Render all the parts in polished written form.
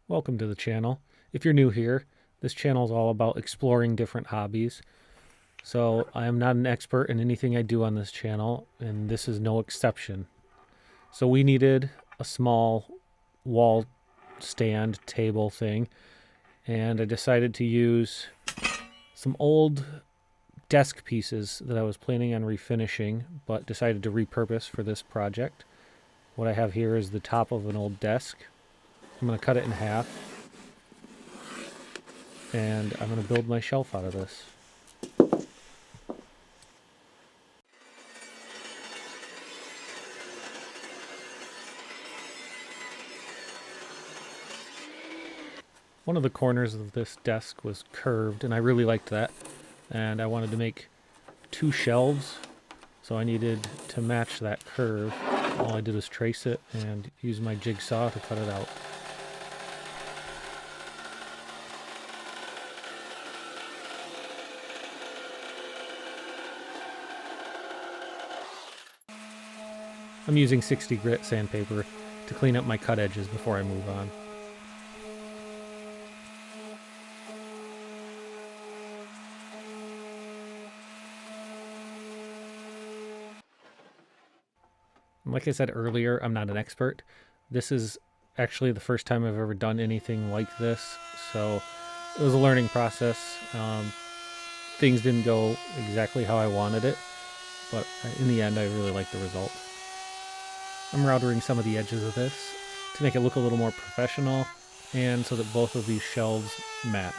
Welcome to the channel. If you're new here, this channel is all about exploring different hobbies. So I am not an expert in anything I do on this channel, and this is no exception. So we needed a small wall stand table thing, and I decided to use some old desk pieces that I was planning on refinishing, but decided to repurpose for this project. What I have here is the top of an old desk. I'm going to cut it in half, and I'm going to build my shelf out of this. One of the corners of this desk was curved, and I really liked that. And I wanted to make two shelves, so I needed to match that curve. All I did was trace it and use my jigsaw to cut it out. I'm using 60 grit sandpaper to clean up my cut edges before I move on. Like I said earlier, I'm not an expert. This is actually the first time I've ever done anything like this, so it was a learning process. Things didn't go exactly how I wanted it, but in the end I really like the result. I'm routering some of the edges of this to make it look a little more professional and so that both of these shelves match.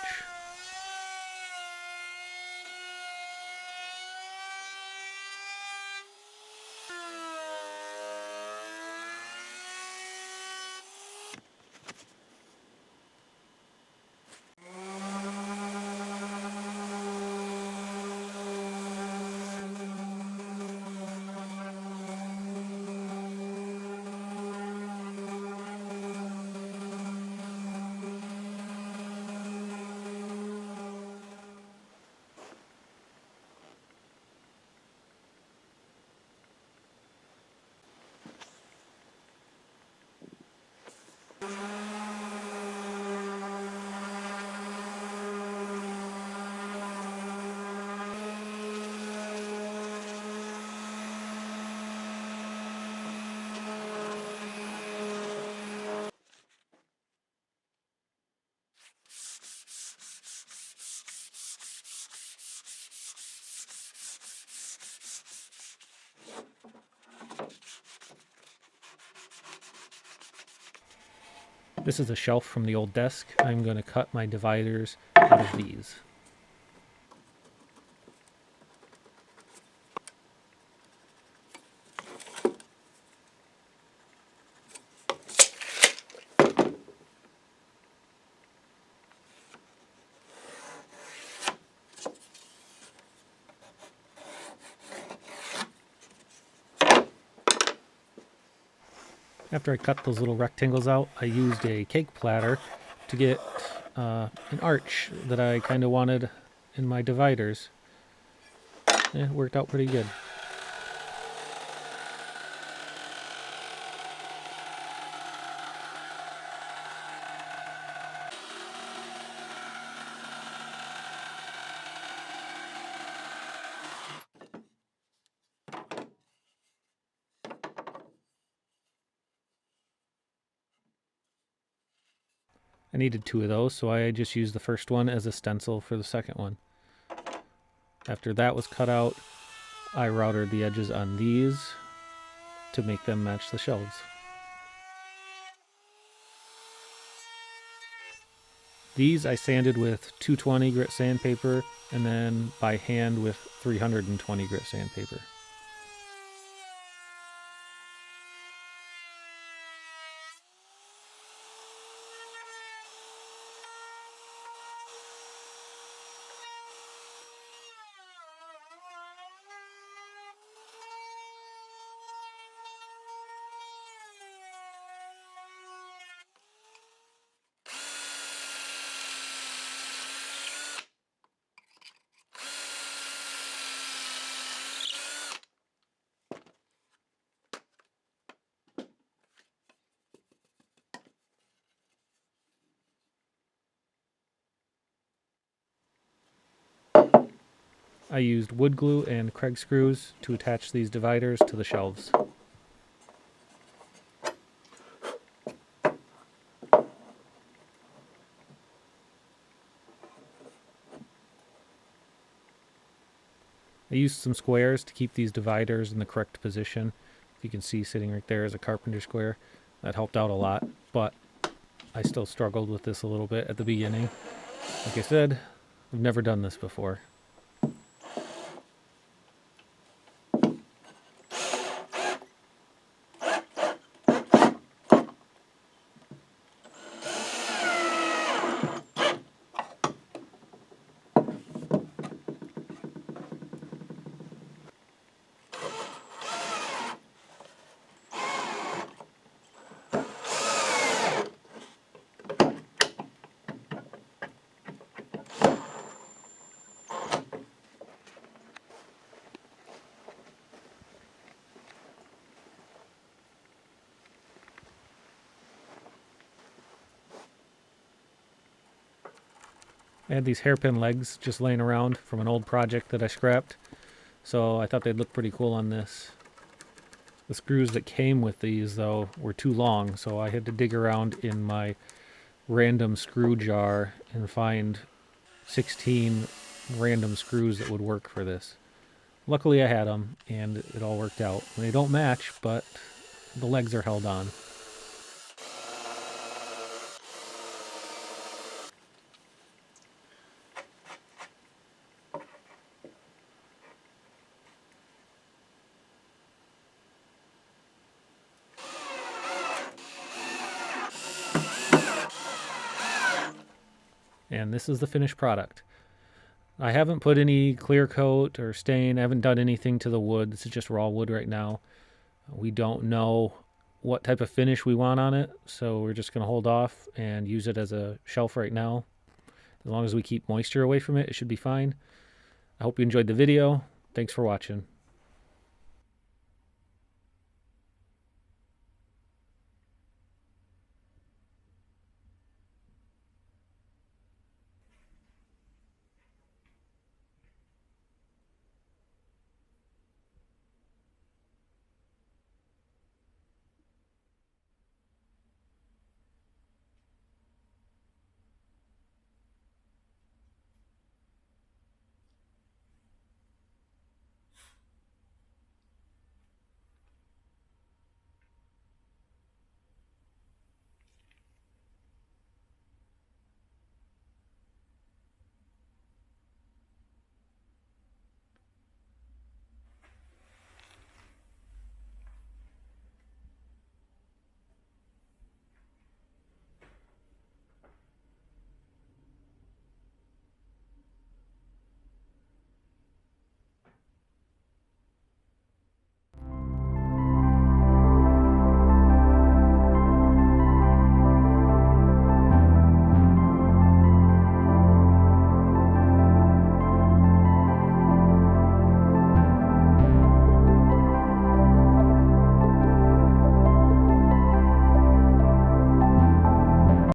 This is a shelf from the old desk. I'm going to cut my dividers out of these. After I cut those little rectangles out, I used a cake platter to get an arch that I kind of wanted in my dividers. It worked out pretty good. I needed two of those, so I just used the first one as a stencil for the second one. After that was cut out, I routed the edges on these to make them match the shelves. These I sanded with 220 grit sandpaper and then by hand with 320 grit sandpaper. I used wood glue and Kreg screws to attach these dividers to the shelves. I used some squares to keep these dividers in the correct position. You can see sitting right there is a carpenter square. That helped out a lot, but I still struggled with this a little bit at the beginning. Like I said, I've never done this before. I had these hairpin legs just laying around from an old project that I scrapped, so I thought they'd look pretty cool on this. The screws that came with these, though, were too long, so I had to dig around in my random screw jar and find 16 random screws that would work for this. Luckily I had them, and it all worked out. They don't match, but the legs are held on. And this is the finished product. I haven't put any clear coat or stain. I haven't done anything to the wood. This is just raw wood right now. We don't know what type of finish we want on it, so we're just going to hold off and use it as a shelf right now. As long as we keep moisture away from it, it should be fine. I hope you enjoyed the video. Thanks for watching.